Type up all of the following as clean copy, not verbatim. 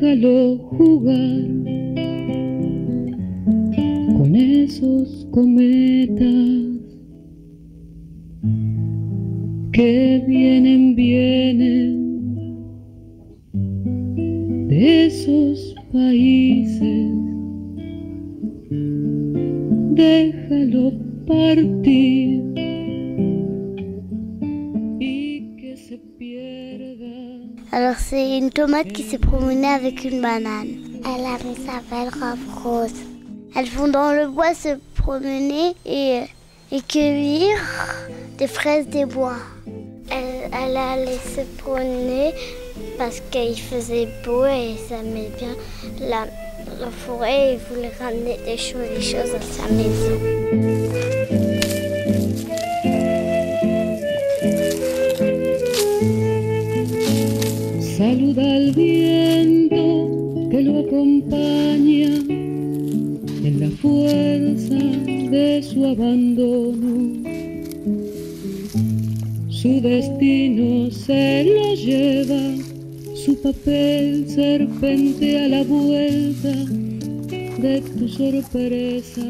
déjalo jugar con esos cometas que vienen de esos países. Déjalo partir y que se pierda. Alors c'est une tomate qui s'est promenée avec une banane. Elle a mis sa belle robe rose. Elles vont dans le bois se promener et cueillir des fraises des bois. Elle allait se promener parce qu'il faisait beau et ça aimait bien la forêt et voulait ramener des choses à sa maison. Saluda al viento que lo acompaña en la fuerza de su abandono. Su destino se lo lleva, su papel serpentea a la vuelta de tu sorpresa.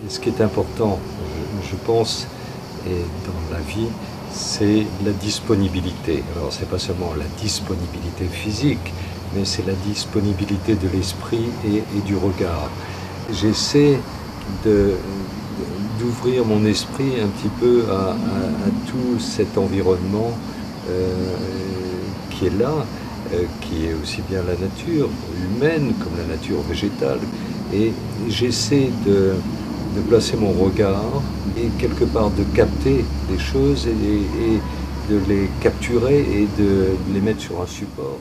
Ce qui est important, je pense, et dans la vie, c'est la disponibilité. Alors, c'est pas seulement la disponibilité physique, mais c'est la disponibilité de l'esprit et du regard. J'essaie d'ouvrir mon esprit un petit peu à tout cet environnement qui est là, qui est aussi bien la nature humaine comme la nature végétale. Et j'essaie de placer mon regard et quelque part de capter les choses et de les capturer et de les mettre sur un support.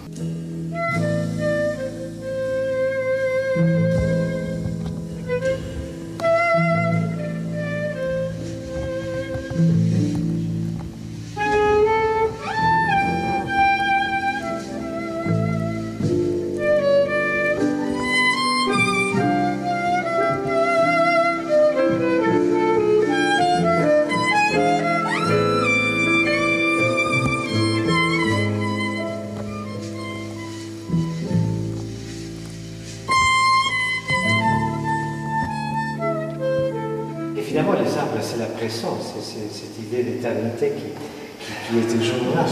Évidemment, les arbres, c'est la présence, c'est cette idée d'éternité qui est toujours là,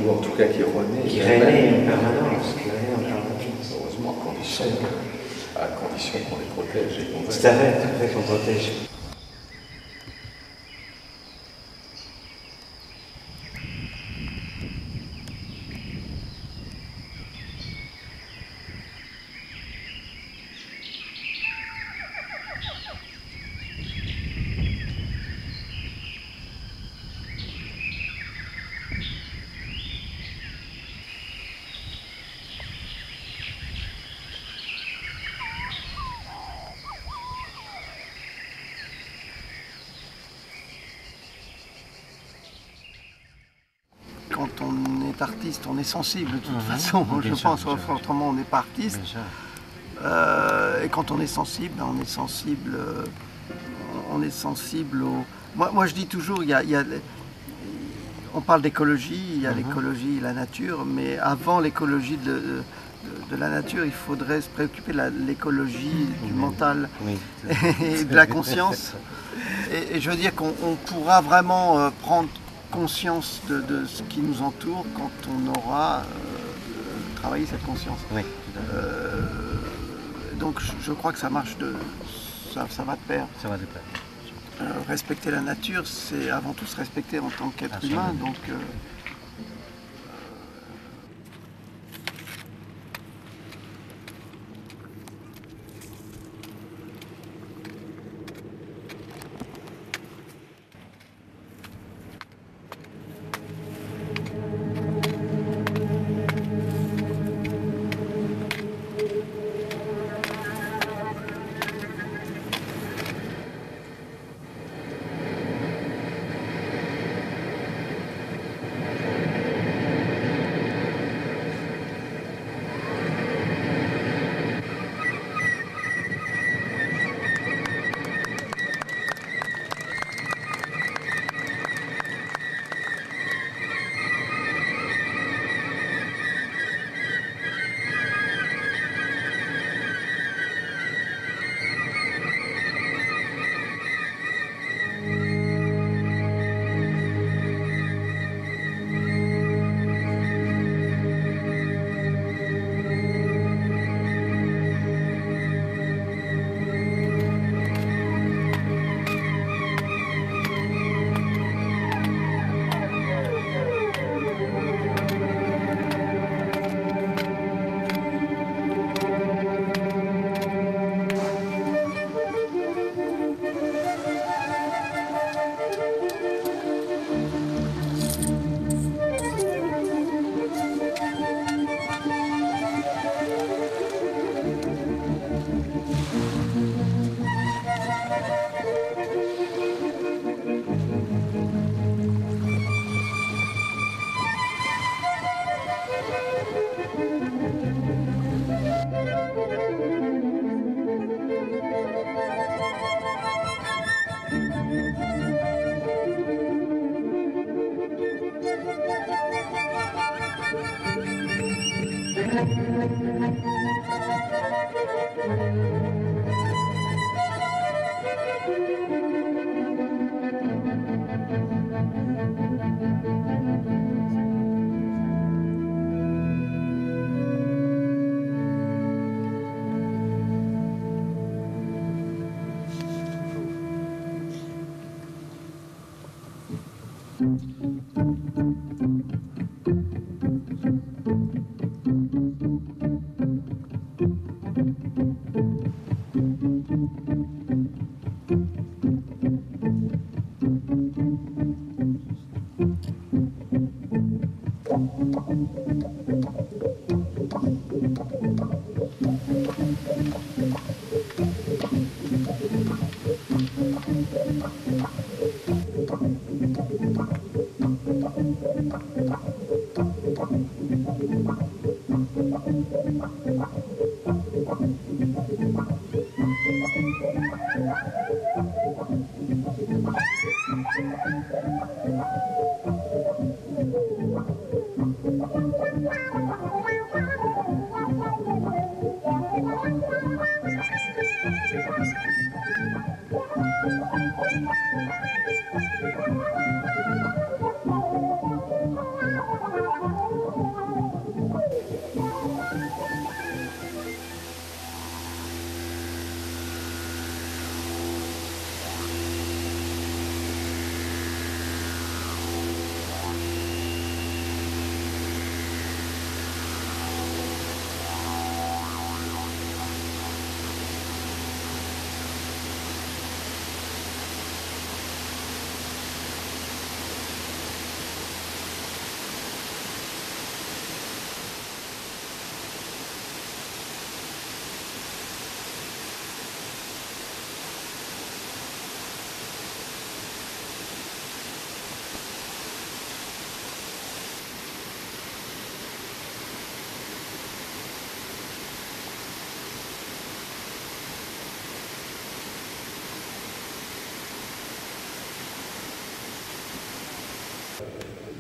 Ou en tout cas qui renaît. qui renaît en permanence, Heureusement, à condition qu'on les protège et qu'on C'est vrai qu'on protège. est artiste, on est sensible de toute façon, je pense, autrement on n'est pas artiste. Et quand on est sensible, on est sensible au... Moi je dis toujours, on parle d'écologie, il y a l'écologie et la nature, mais avant l'écologie de la nature, il faudrait se préoccuper de l'écologie du mental et de la conscience. Et je veux dire qu'on pourra vraiment prendre conscience de ce qui nous entoure quand on aura travaillé cette conscience. Oui. Donc je crois que ça marche ça va de pair. Ça va de pair. Respecter la nature, c'est avant tout se respecter en tant qu'être humain. Donc,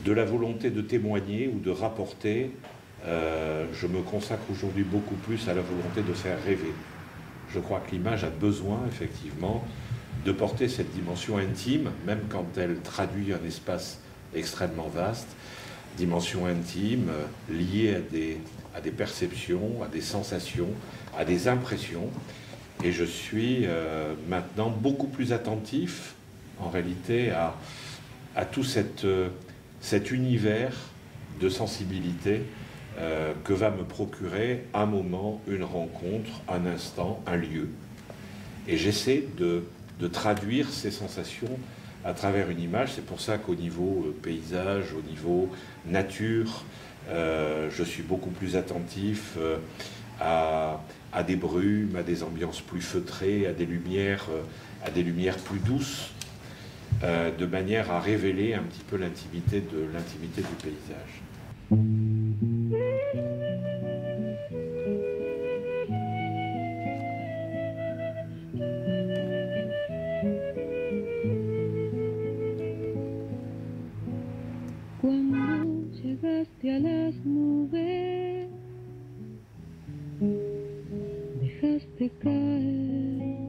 de la volonté de témoigner ou de rapporter, je me consacre aujourd'hui beaucoup plus à la volonté de faire rêver. Je crois que l'image a besoin, effectivement, de porter cette dimension intime, même quand elle traduit un espace extrêmement vaste, dimension intime liée à des perceptions, à des sensations, à des impressions. Et je suis maintenant beaucoup plus attentif, en réalité, à tout cet univers de sensibilité que va me procurer un moment, une rencontre, un instant, un lieu. Et j'essaie de traduire ces sensations à travers une image. C'est pour ça qu'au niveau paysage, au niveau nature, je suis beaucoup plus attentif à des brumes, à des ambiances plus feutrées, à des lumières plus douces, de manière à révéler un petit peu l'intimité du paysage. Cuando llegaste a las nubes, dejaste caer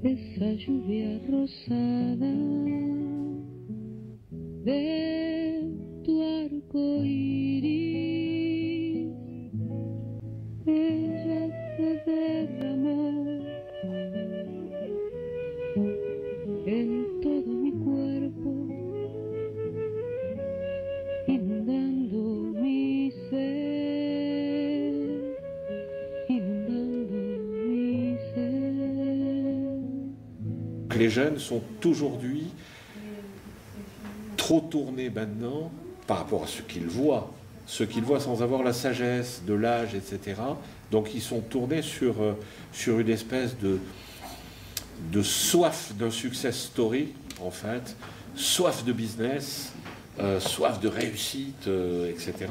esa lluvia rosada de tu arco iris. Ella se derramó en todo mi cuerpo, inundando mi ser, inundando mi ser. Les jeunes sont aujourd'hui trop tournés maintenant par rapport à ce qu'ils voient sans avoir la sagesse de l'âge, etc. Donc ils sont tournés sur une espèce de soif d'un success story, en fait, soif de business, soif de réussite, etc.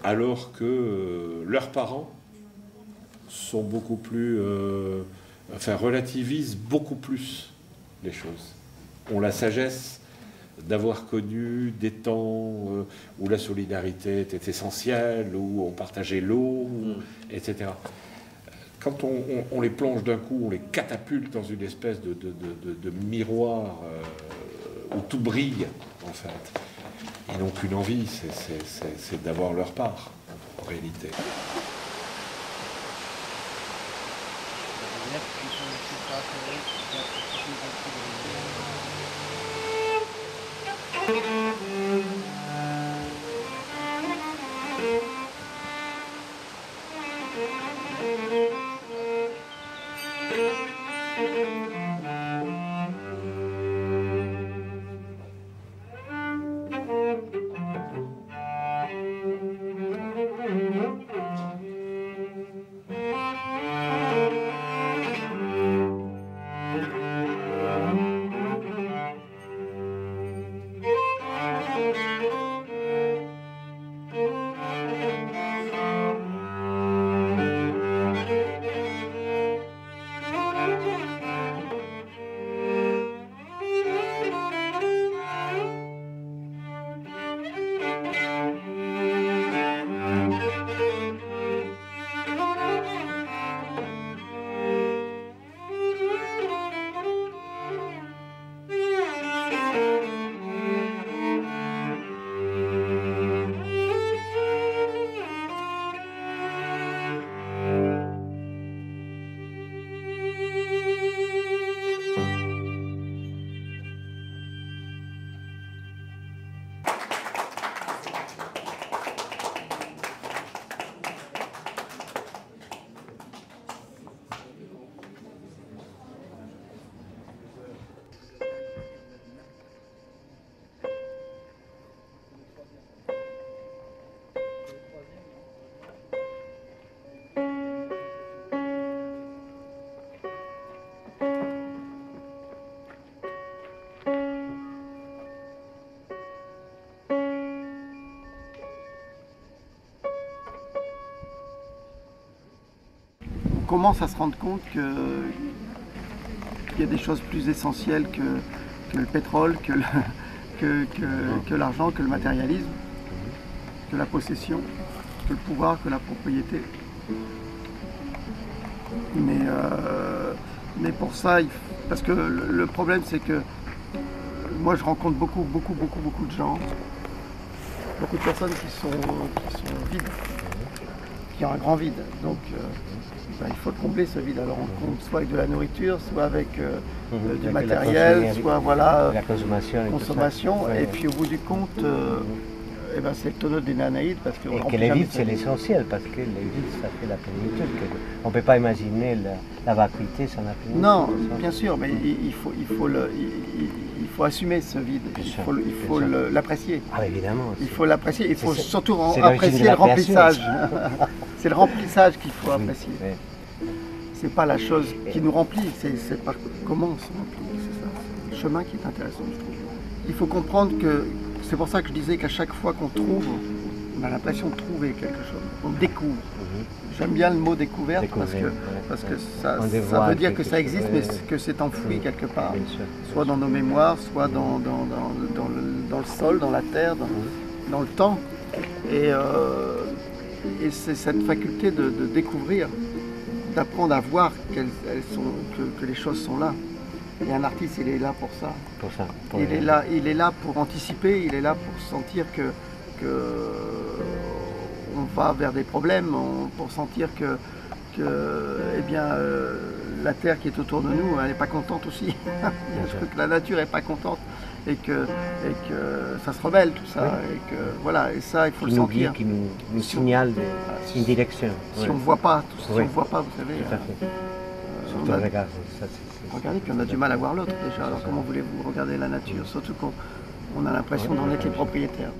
Alors que leurs parents sont beaucoup plus... relativisent beaucoup plus les choses. Ont la sagesse d'avoir connu des temps où la solidarité était essentielle, où on partageait l'eau, etc. Quand on les plonge d'un coup, on les catapulte dans une espèce de miroir où tout brille, en fait. Ils n'ont qu'une envie, c'est d'avoir leur part, en réalité. Commence à se rendre compte qu'il y a des choses plus essentielles que le pétrole, que l'argent, que le matérialisme, que la possession, que le pouvoir, que la propriété. Mais pour ça, parce que le problème c'est que moi je rencontre beaucoup de gens, beaucoup de personnes qui sont vides, qui ont un grand vide. Donc il faut combler ce vide. Alors on compte soit avec de la nourriture, soit avec du matériel, soit voilà, la consommation. Et puis au bout du compte, c'est le tonneau des Nanaïdes parce que... Et que les vides c'est l'essentiel, parce que les vides ça fait la plénitude. On ne peut pas imaginer la vacuité sans la plénitude. Non, bien sûr, mais il faut assumer ce vide, il faut l'apprécier. Ah évidemment. Il faut l'apprécier, il faut surtout apprécier le remplissage. C'est le remplissage qu'il faut apprécier. C'est pas la chose qui nous remplit, c'est pas comment on se remplit, c'est ça. C'est le chemin qui est intéressant, je trouve. Il faut comprendre que, c'est pour ça que je disais qu'à chaque fois qu'on trouve, on a l'impression de trouver quelque chose, on découvre. J'aime bien le mot découverte parce que ça veut dire que ça existe, mais que c'est enfoui quelque part, soit dans nos mémoires, soit dans le sol, dans la terre, dans le temps. Et c'est cette faculté de découvrir, d'apprendre à voir que les choses sont là. Et un artiste, il est là pour ça. Il est là pour anticiper, il est là pour sentir que on va vers des problèmes, pour sentir que la terre qui est autour de nous, elle n'est pas contente aussi. Que la nature n'est pas contente et que ça se rebelle tout ça. Et que voilà, et ça il faut le sentir. Qui nous signale une direction. Si on ne voit pas, si on ne voit pas, vous savez. Tout à fait. Regardez, puis on a du mal à voir l'autre déjà. Alors comment voulez-vous regarder la nature? Surtout qu'on a l'impression d'en être les propriétaires.